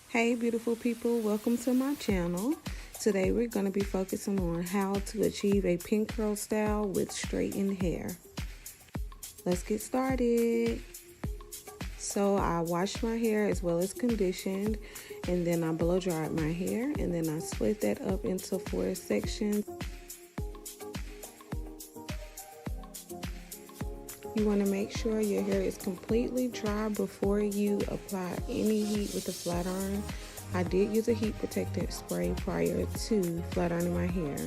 Hey beautiful people, welcome to my channel. Today we're going to be focusing on how to achieve a pin curl style with straightened hair. Let's get started. So I washed my hair as well as conditioned, and then I blow dried my hair, and then I split that up into 4 sections. You want to make sure your hair is completely dry before you apply any heat with a flat iron. I did use a heat protectant spray prior to flat ironing my hair.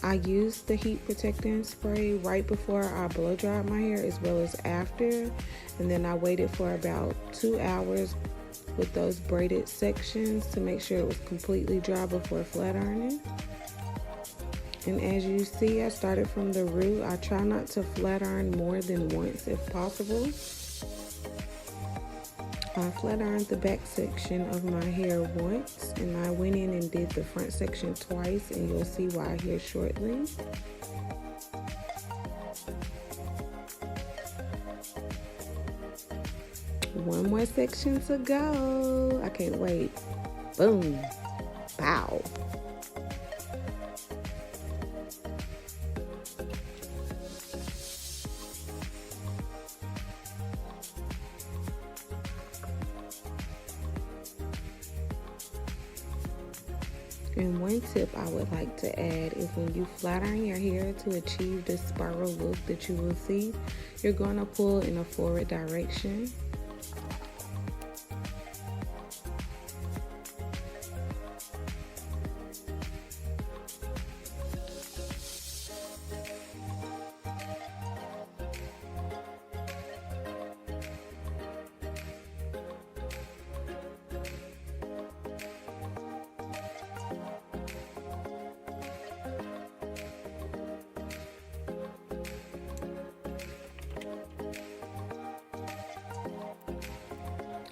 I used the heat protectant spray right before I blow dried my hair as well as after, and then I waited for about 2 hours with those braided sections to make sure it was completely dry before flat ironing. And as you see, I started from the root. I try not to flat iron more than once if possible. I flat ironed the back section of my hair once, and I went in and did the front section twice, and you'll see why here shortly. One more section to go. I can't wait. Boom. Pow. And one tip I would like to add is when you flat iron your hair to achieve the spiral look that you will see, you're going to pull in a forward direction.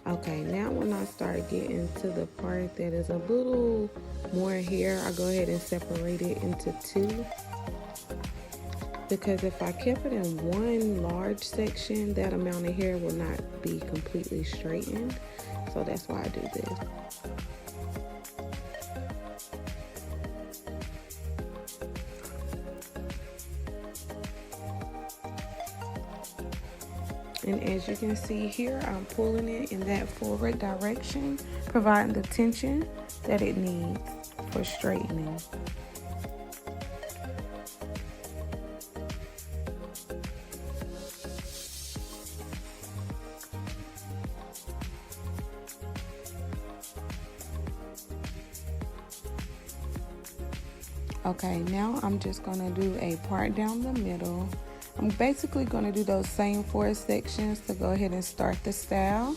Okay, now when I start getting to the part that is a little more hair, I go ahead and separate it into 2. Because if I kept it in one large section, that amount of hair will not be completely straightened. So that's why I do this. And as you can see here, I'm pulling it in that forward direction, providing the tension that it needs for straightening. Okay, now I'm just gonna do a part down the middle. I'm basically going to do those same 4 sections to go ahead and start the style.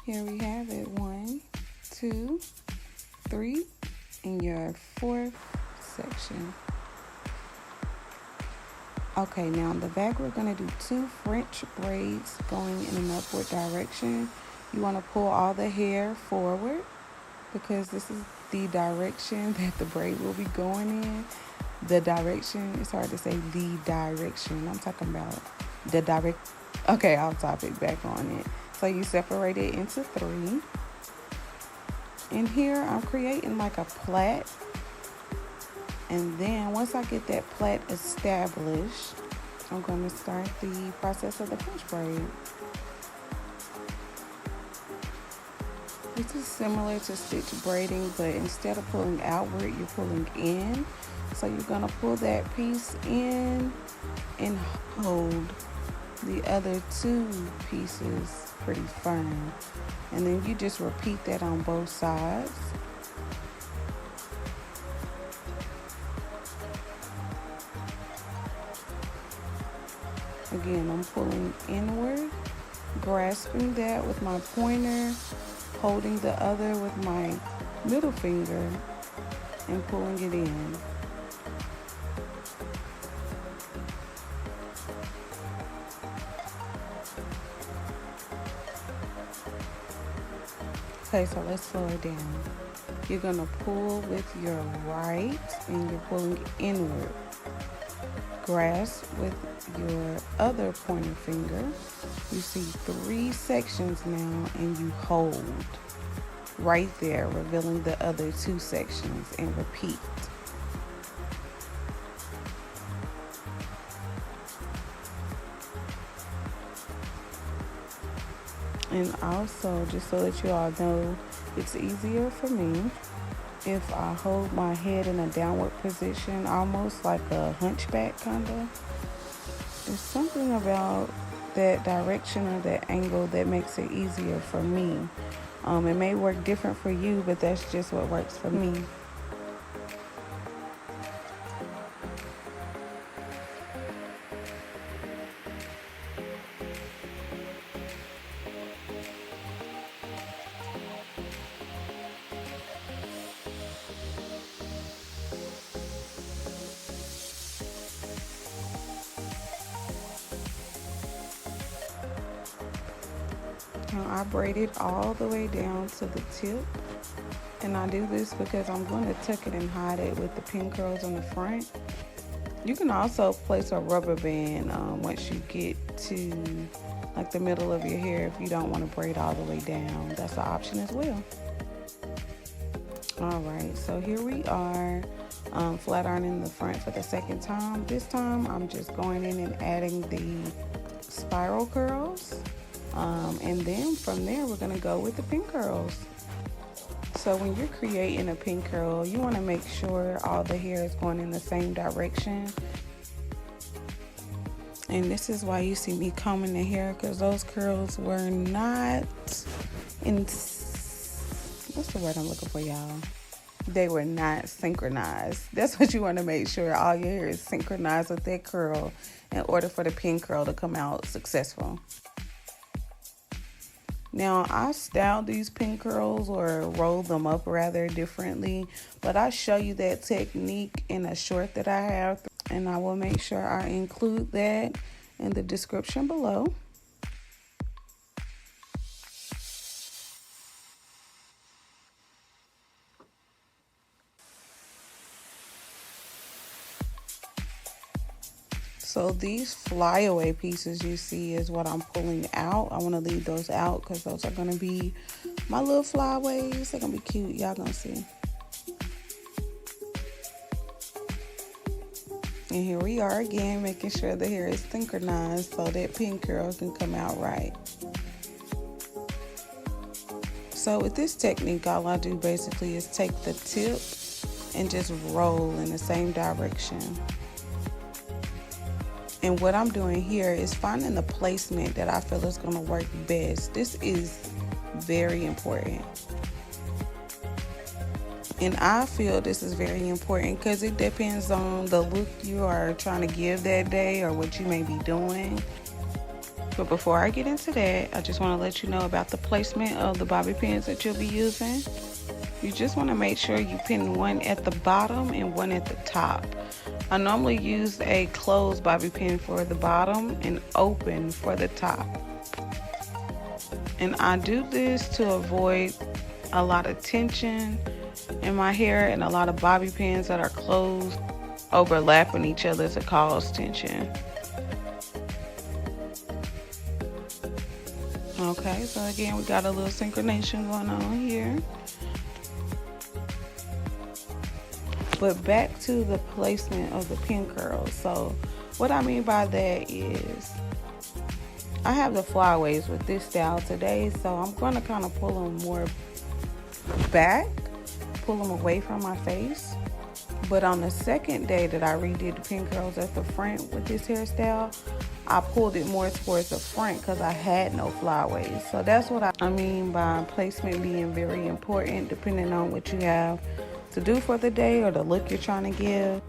Here we have it, 1, 2, 3, and your 4th section. Okay, now in the back we're going to do 2 French braids going in an upward direction. You want to pull all the hair forward because this is the direction that the braid will be going in. The direction, it's hard to say the direction. I'm talking about the direct. Okay, off topic, back on it. So you separate it into 3. And here I'm creating like a plait. And then once I get that plait established, I'm going to start the process of the French braid. This is similar to stitch braiding, but instead of pulling outward, you're pulling in. So you're going to pull that piece in and hold the other 2 pieces pretty firm. And then you just repeat that on both sides. Again, I'm pulling inward, grasping that with my pointer, holding the other with my middle finger, and pulling it in. Okay, so let's slow it down. You're gonna pull with your right and you're pulling inward. Grasp with your other pointer finger. You see 3 sections now and you hold right there, revealing the other 2 sections, and repeat. And also, just so that you all know, it's easier for me if I hold my head in a downward position, almost like a hunchback kind of. There's something about that direction or that angle that makes it easier for me. It may work different for you, but that's just what works for me. Now I braid it all the way down to the tip. And I do this because I'm going to tuck it and hide it with the pin curls on the front. You can also place a rubber band once you get to like the middle of your hair if you don't want to braid all the way down. That's an option as well. All right, so here we are, flat ironing the front for the second time. This time I'm just going in and adding the spiral curls. And then from there we're going to go with the pin curls. So when you're creating a pin curl, you want to make sure all the hair is going in the same direction. And this is why you see me combing the hair, because those curls were not in, what's the word I'm looking for, y'all? They were not synchronized. That's what you want to make sure, all your hair is synchronized with that curl in order for the pin curl to come out successful. Now, I style these pin curls, or roll them up rather, differently, but I show you that technique in a short that I have, and I will make sure I include that in the description below. So these flyaway pieces you see is what I'm pulling out. I want to leave those out because those are going to be my little flyaways. They're going to be cute. Y'all going to see. And here we are again, making sure the hair is synchronized so that pin curl can come out right. So with this technique, all I do basically is take the tip and just roll in the same direction. And what I'm doing here is finding the placement that I feel is going to work best. This is very important. And I feel this is very important because it depends on the look you are trying to give that day or what you may be doing. But before I get into that, I just want to let you know about the placement of the bobby pins that you'll be using. You just want to make sure you pin one at the bottom and one at the top. I normally use a closed bobby pin for the bottom and open for the top. And I do this to avoid a lot of tension in my hair and a lot of bobby pins that are closed overlapping each other to cause tension. Okay, so again, we got a little synchronization going on here. But back to the placement of the pin curls. So what I mean by that is I have the flyaways with this style today, so I'm going to kind of pull them more back, pull them away from my face. But on the second day that I redid the pin curls at the front with this hairstyle, I pulled it more towards the front because I had no flyaways. So that's what I mean by placement being very important depending on what you have to do for the day or the look you're trying to give.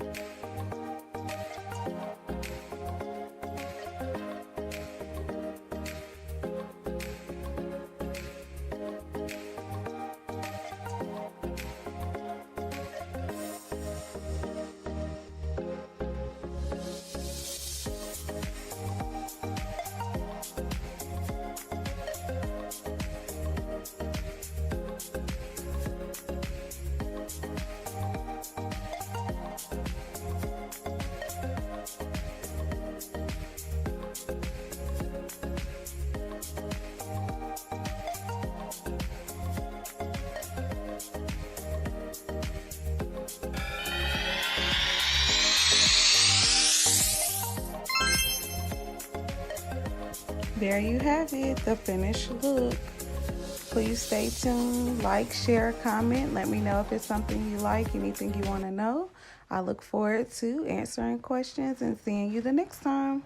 There you have it, the finished look. Please stay tuned, like, share, comment. Let me know if it's something you like, anything you want to know. I look forward to answering questions and seeing you the next time.